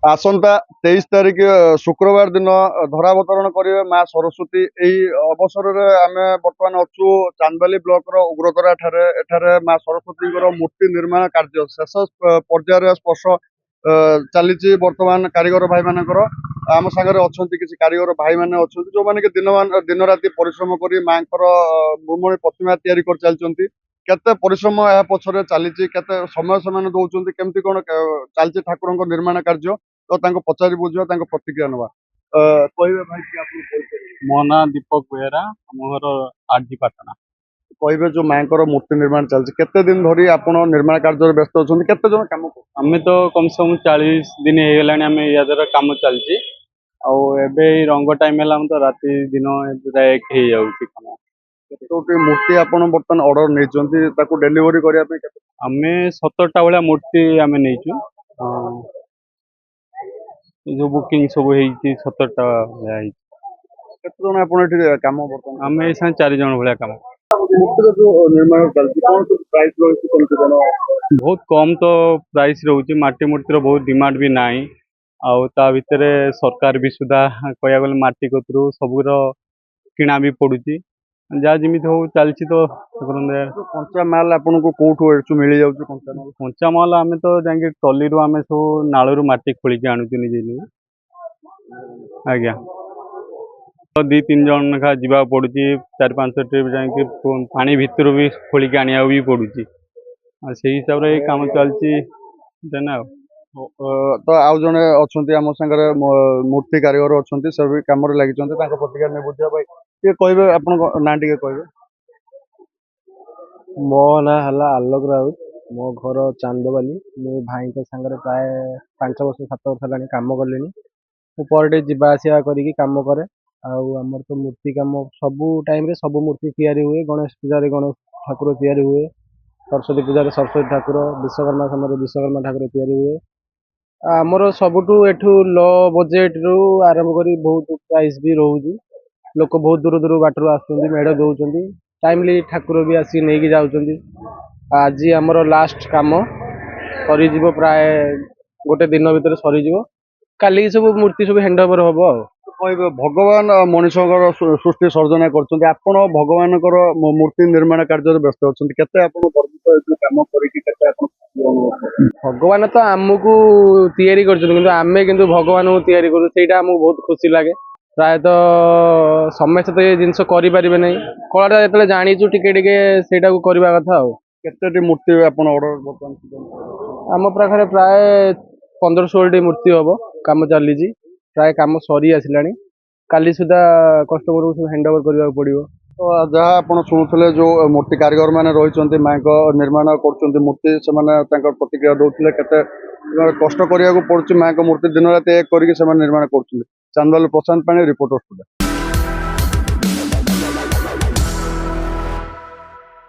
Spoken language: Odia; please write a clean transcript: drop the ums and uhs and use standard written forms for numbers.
ଆସନ୍ତା 23 ତାରିଖ ଶୁକ୍ରବାର ଦିନ ଧରାବତରଣ କରିବେ ମା ସରସ୍ୱତୀ। ଏହି ଅବସରରେ ଆମେ ବର୍ତ୍ତମାନ ଅଛୁ ଚାନ୍ଦବାଲି ବ୍ଲକର ଉଗ୍ରତରା ଠାରେ। ଏଠାରେ ମା ସରସ୍ୱତୀଙ୍କର ମୂର୍ତ୍ତି ନିର୍ମାଣ କାର୍ଯ୍ୟ ଶେଷ ପର୍ଯ୍ୟାୟରେ ସ୍ପର୍ଶ ଚାଲିଛି। ବର୍ତ୍ତମାନ କାରିଗର ଭାଇମାନଙ୍କର ଆମ ସାଙ୍ଗରେ ଅଛନ୍ତି କିଛି କାରିଗର ଭାଇମାନେ ଅଛନ୍ତି ଯୋଉମାନେ କି ଦିନ ରାତି ପରିଶ୍ରମ କରି ମାଙ୍କର ମୃଣ୍ମୟୀ ପ୍ରତିମା ତିଆରି କରି ଚାଲିଛନ୍ତି। କେତେ ପରିଶ୍ରମ ଏହା ପଛରେ ଚାଲିଛି, କେତେ ସମୟ ସେମାନେ ଦଉଛନ୍ତି, କେମିତି କଣ ଚାଲିଛି ଠାକୁରଙ୍କ ନିର୍ମାଣ କାର୍ଯ୍ୟ, ତ ତାଙ୍କୁ ପଚାରି ବୁଝିବା, ତାଙ୍କ ପ୍ରତିକ୍ରିୟା ନେବା। କହିବେ ଭାଇ କି ଆପଣ କହିପାରିବେ? ମୋ ନାଁ ଦୀପକ ବେହେରା, ଆମ ଘର ଆରଜି ପାଟଣା। କହିବେ ଯୋଉ ମାଙ୍କର ମୂର୍ତ୍ତି ନିର୍ମାଣ ଚାଲିଛି କେତେ ଦିନ ଧରି ଆପଣ ନିର୍ମାଣ କାର୍ଯ୍ୟରେ ବ୍ୟସ୍ତ ଅଛନ୍ତି, କେତେ ଜଣ କାମ କରୁଛନ୍ତି? ଆମେ ତ କମ ସେ କମ 40 ଦିନ ହେଇଗଲାଣି ଆମେ ୟା ଦ୍ୱାରା କାମ ଚାଲିଛି। ଆଉ ଏବେ ଏଇ ରଙ୍ଗ ଟାଇମ ହେଲା ତ ରାତି ଦିନ ପ୍ରାୟ ଏକ ହେଇଯାଉଛି କାମ। କେତୋଟି ମୂର୍ତ୍ତି ଆପଣ ବର୍ତ୍ତମାନ ଅର୍ଡର ନେଇଛନ୍ତି, ତାକୁ ଡେଲିଭରି କରିବା ପାଇଁ କେତେ? ଆମେ 17ଟା ଭଳିଆ ମୂର୍ତ୍ତି ଆମେ ନେଇଛୁ। ଯୋଉ ବୁକିଂ ସବୁ ହେଇଛି 17ଟା ଭଳିଆ ହେଇଛି। କେତେ ଜଣ ଆପଣ ଏଠି କାମ ବର୍ତ୍ତମାନ? ଆମେ ଏଇ ସାଙ୍ଗେ 4 ଜଣ ଭଳିଆ କାମ। ମୂର୍ତ୍ତିର ଯୋଉ ନିର୍ମାଣ ଚାଲିଛି କଣ ସବୁ ପ୍ରାଇସ୍ ରହିଛି, କେମିତି କଣ? ବହୁତ କମ ତ ପ୍ରାଇସ୍ ରହୁଛି, ମାଟି ମୂର୍ତ୍ତିର ବହୁତ ଡିମାଣ୍ଡ ବି ନାହିଁ। ଆଉ ତା ଭିତରେ ସରକାର ବି ସୁଦ୍ଧା କହିବାକୁ ଗଲେ ମାଟି କତରୁ ସବୁର କିଣା ବି ପଡୁଛି। ଯାହା ଯେମିତି ହଉ ଚାଲିଛି ତ ଠାକୁରଙ୍କ ଦୟାରୁ। କଞ୍ଚା ମାଲ ଆପଣଙ୍କୁ କୋଉଠୁ ଏଠୁ ମିଳିଯାଉଛି? କଞ୍ଚାମାଲ ଆମେ ତ ଯାଇକି ଟଲିରୁ ଆମେ ସବୁ ନାଳରୁ ମାଟି ଖୋଳିକି ଆଣୁଛୁ ନିଜେ ନିଜେ। ଆଜ୍ଞା, ତ 2-3 ଜଣ ଲେଖା ଯିବାକୁ ପଡୁଛି, 4-5 ଟ୍ରିପ୍ ଯାଇକି ପାଣି ଭିତରୁ ବି ଖୋଳିକି ଆଣିବାକୁ ବି ପଡୁଛି। ଆଉ ସେଇ ହିସାବରେ ଏଇ କାମ ଚାଲିଛି ଆଉ। ତ ଆଉ ଜଣେ ଅଛନ୍ତି ଆମ ସାଙ୍ଗରେ ମୂର୍ତ୍ତି କାରିଗର ଅଛନ୍ତି, ସେ ବି କାମରେ ଲାଗିଛନ୍ତି, ତାଙ୍କ ପ୍ରତିକ୍ରିୟା ନେଇ ବୁଝିବା ଭାଇ ଟିକେ କହିବେ, ଆପଣଙ୍କ ନାଁ ଟିକେ କହିବେ? ମୋ ନାଁ ହେଲା ଆଲୋକ ରାଉତ, ମୋ ଘର ଚାନ୍ଦବାଲି। ମୁଁ ଭାଇଙ୍କ ସାଙ୍ଗରେ ପ୍ରାୟ 5-7 ବର୍ଷ ହେଲାଣି କାମ କଲିଣି। ମୁଁ ପର ଡେ ଯିବା ଆସିବା କରିକି କାମ କରେ। ଆଉ ଆମର ତ ମୂର୍ତ୍ତି କାମ ସବୁ ଟାଇମରେ ସବୁ ମୂର୍ତ୍ତି ତିଆରି ହୁଏ। ଗଣେଶ ପୂଜାରେ ଗଣେଶ ଠାକୁର ତିଆରି ହୁଏ, ସରସ୍ୱତୀ ପୂଜାରେ ସରସ୍ୱତୀ ଠାକୁର, ବିଶ୍ୱକର୍ମା ସମୟରେ ବିଶ୍ୱକର୍ମା ଠାକୁର ତିଆରି ହୁଏ। ଆମର ସବୁଠୁ ଏଠୁ ଲ ବଜେଟରୁ ଆରମ୍ଭ କରି ବହୁତ ପ୍ରାଇସ୍ ବି ରହୁଛି। ଲୋକ ବହୁତ ଦୂର ଦୂର ବାଟରୁ ଆସୁଛନ୍ତି, ମେଢ଼ ଦଉଛନ୍ତି, ଟାଇମଲି ଠାକୁର ବି ଆସିକି ନେଇକି ଯାଉଛନ୍ତି। ଆଜି ଆମର ଲାଷ୍ଟ କାମ ସରିଯିବ, ପ୍ରାୟ ଗୋଟେ ଦିନ ଭିତରେ ସରିଯିବ। କାଲିକି ସବୁ ମୂର୍ତ୍ତି ସବୁ ହ୍ୟାଣ୍ଡ ଓଭର ହବ ଆଉ। କହିବେ ଭଗବାନ ମଣିଷଙ୍କର ସୃଷ୍ଟି ସର୍ଜନା କରୁଛନ୍ତି, ଆପଣ ଭଗବାନଙ୍କର ମୂର୍ତ୍ତି ନିର୍ମାଣ କାର୍ଯ୍ୟରେ ବ୍ୟସ୍ତ ଅଛନ୍ତି, କେତେ ଆପଣ ଗର୍ବିତ ଏଇ କାମ କରିକି? କେତେ ଆପଣ ଭଗବାନ ତ ଆମକୁ ତିଆରି କରିଛନ୍ତି, କିନ୍ତୁ ଭଗବାନଙ୍କୁ ତିଆରି କରୁ, ସେଇଟା ଆମକୁ ବହୁତ ଖୁସି ଲାଗେ। ପ୍ରାୟତଃ ସମସ୍ତେ ତ ଏ ଜିନିଷ କରିପାରିବେ ନାହିଁ, କଳାଟା ଯେତେବେଳେ ଜାଣିଛୁ ଟିକେ ଟିକେ ସେଇଟାକୁ କରିବା କଥା ଆଉ। କେତେଟି ମୂର୍ତ୍ତି ଆପଣ ଅର୍ଡର ବର୍ତ୍ତମାନ? ଆମ ପାଖରେ ପ୍ରାୟ 15-16ଟି ମୂର୍ତ୍ତି ହବ, କାମ ଚାଲିଛି, ପ୍ରାୟ କାମ ସରି ଆସିଲାଣି। କାଲି ସୁଦ୍ଧା କଷ୍ଟମରକୁ ସବୁ ହ୍ୟାଣ୍ଡ ଓଭର କରିବାକୁ ପଡ଼ିବ। ତ ଯାହା ଆପଣ ଶୁଣୁଥିଲେ, ଯୋଉ ମୂର୍ତ୍ତି କାରିଗର ମାନେ ରହିଛନ୍ତି ମାଙ୍କ ନିର୍ମାଣ କରୁଛନ୍ତି ମୂର୍ତ୍ତି, ସେମାନେ ତାଙ୍କର ପ୍ରତିକ୍ରିୟା ଦଉଥିଲେ କେତେ କଷ୍ଟ କରିବାକୁ ପଡୁଛି ମାଙ୍କ ମୂର୍ତ୍ତି ଦିନ ରାତି ଏକ କରିକି ସେମାନେ ନିର୍ମାଣ କରୁଛନ୍ତି। ଚାନ୍ଦବାଲି ପ୍ରଶାନ୍ତ ପାଣି, ରିପୋର୍ଟର।